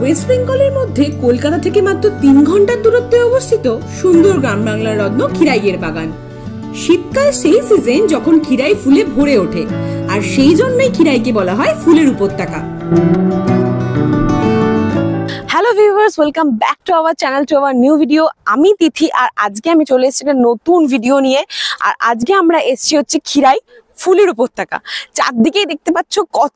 West বেঙ্গলের মধ্যে কলকাতা থেকে মাত্র 3 ঘন্টার দূরত্বে অবস্থিত সুন্দর গ্রাম বাংলার রত্ন খিরাইয়ের বাগান। শীতকাল সেই সিজন যখন খিরাই ফুলে ভরে ওঠে, আর সেই জন্যই খিরাইকে বলা হয় ফুলের উপত্যকা। Hello viewers, welcome back to our channel, to our new video. আমি তিথি, আর আজকে আমি চলে এসেছি একটা নতুন ভিডিও নিয়ে। আর আজকে আমরা এসেছি হচ্ছে খিরাই ফুলের উপত্যকা। চারদিকেই দেখতে পাচ্ছ কত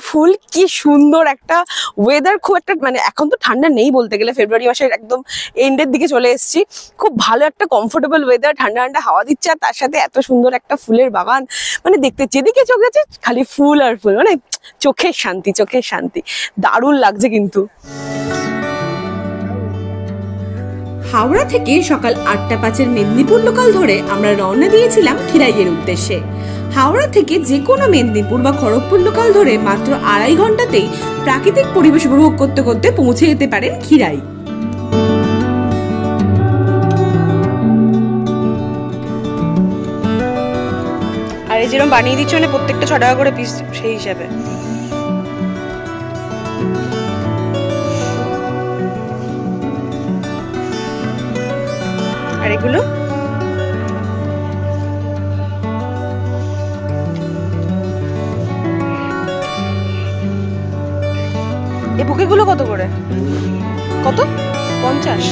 ফুল, কি সুন্দর একটা ওয়েদার। খুব একটা মানে এখন তো ঠান্ডা নেই বলতে গেলে, ফেব্রুয়ারি মাসের একদম এন্ডের দিকে চলে এসেছি। খুব ভালো একটা কমফোর্টেবল ওয়েদার, ঠান্ডা ঠান্ডা হাওয়া দিচ্ছে, আর তার সাথে এত সুন্দর একটা ফুলের বাগান। মানে দেখতে যেদিকে চোখ আছে খালি ফুল আর ফুল, মানে চোখের শান্তি, চোখের শান্তি। দারুণ লাগছে কিন্তু। হাওড়া থেকে সকাল 8:05 মেদিনীপুর লোকাল ধরে আমরা রওনা দিয়েছিলাম খিরাইয়ের উদ্দেশ্যে। হাওড়া থেকে যে কোনো মেদিনীপুর বা খড়গপুর লোকাল ধরে মাত্র 2.5 ঘন্টাতেই প্রাকৃতিক পরিবেশ উপভোগ করতে করতে পৌঁছে যেতে পারেন খিরাই। আর এই যেরকম বানিয়ে দিচ্ছে মানে প্রত্যেকটা 6 টাকা করে পিস, সেই হিসাবে। আর এগুলো এই বুকেগুলো কত করে? কত? 50।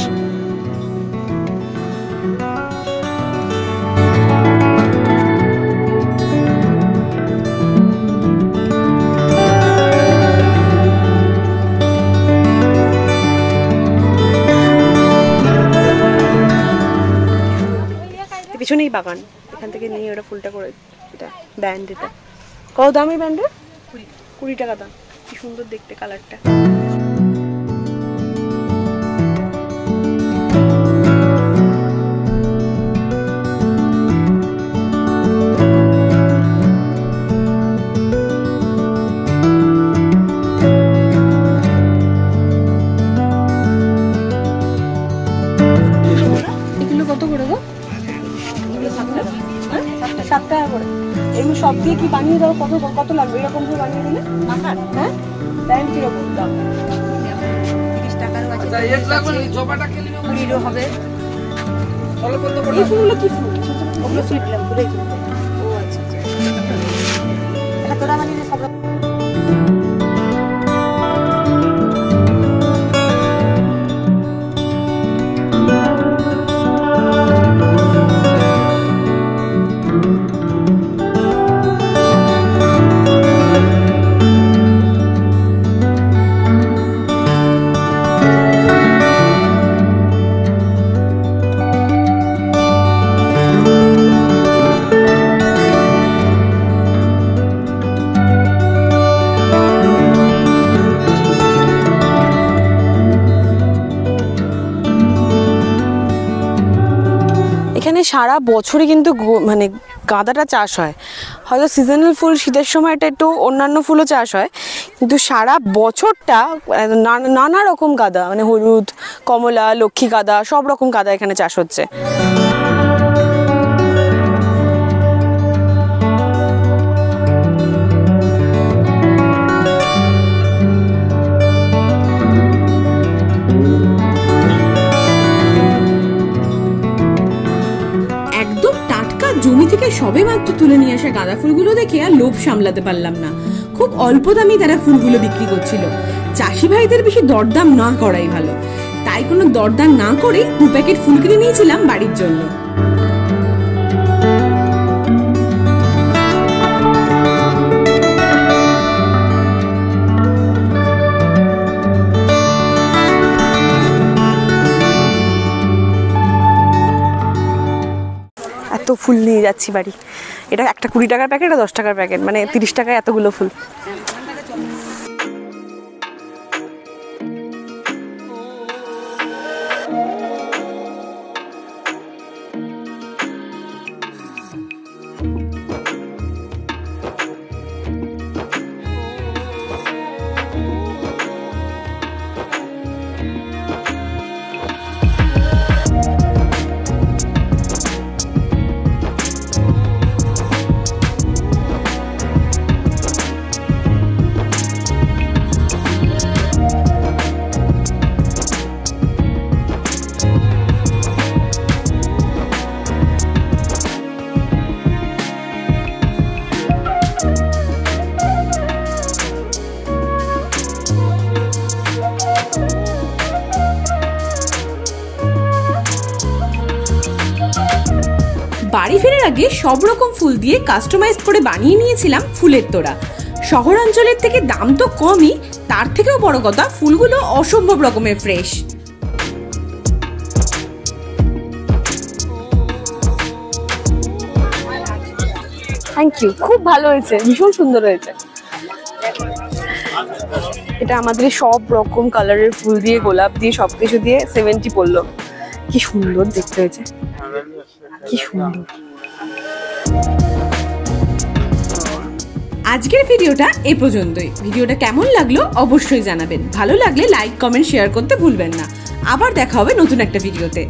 পিছনেই বাগান, এখান থেকে নিয়ে ওটা ফুলটা করে, এটা ব্যান্ড, এটা কত দাম? এই ব্যান্ডের 20 টাকা দাম। কি সুন্দর দেখতে কালারটা। এগুলো কত করে গো? 7 টাকা করে। এগুলো সব দিয়ে কি বানিয়ে দাও? কত লাগবে এরকম করে বানিয়ে দিলে? হ্যাঁ, ব্যান্ড কিরকম দাম? 30 টাকারও আছে, 20 হবে। এই ফুলগুলো কি ফুল? ওগুলো সুইটলাম ফুলের ফুল। ও আচ্ছা আচ্ছা, এটা তোরা বানিয়ে সব। এখানে সারা বছরই কিন্তু মানে গাঁদাটা চাষ হয়। হয়তো সিজনাল ফুল শীতের সময়টা একটু অন্যান্য ফুলও চাষ হয়, কিন্তু সারা বছরটা নানা রকম গাঁদা, মানে হলুদ, কমলা, লক্ষ্মী গাঁদা, সব রকম গাঁদা এখানে চাষ হচ্ছে। জমি থেকে সবে মাত্র তুলে নিয়ে আসা গাঁদা ফুলগুলো দেখে আর লোভ সামলাতে পারলাম না। খুব অল্প দামে তারা ফুলগুলো বিক্রি করছিল। চাষি ভাইদের বেশি দরদাম না করাই ভালো, তাই কোনো দরদাম না করেই 2 প্যাকেট ফুল কিনে নিয়েছিলাম বাড়ির জন্য। এত ফুল নিয়ে যাচ্ছি বাড়ি। এটা একটা 20 টাকার প্যাকেট, আর 10 টাকার প্যাকেট, মানে 30 টাকায় এতগুলো ফুল। বাড়ি ফেরার আগে সব রকম ফুল দিয়ে কাস্টমাইজ করে বানিয়ে নিয়েছিলাম ফুলের তোড়া। শহরাঞ্চলের থেকে দাম তো কমই, তার থেকেও বড় কথা ফুলগুলো অসম্ভব রকমের ফ্রেশ। থ্যাংক ইউ, খুব ভালো হয়েছে, ভীষণ সুন্দর হয়েছে। এটা আমাদের সব রকম কালারের ফুল দিয়ে, গোলাপ দিয়ে, সবকিছু দিয়ে 70 পড়লো। কি সুন্দর দেখতে হয়েছে, কি সুন্দর। আজকের ভিডিওটা এ পর্যন্তই। ভিডিওটা কেমন লাগলো অবশ্যই জানাবেন। ভালো লাগলে লাইক, কমেন্ট, শেয়ার করতে ভুলবেন না। আবার দেখা হবে নতুন একটা ভিডিওতে।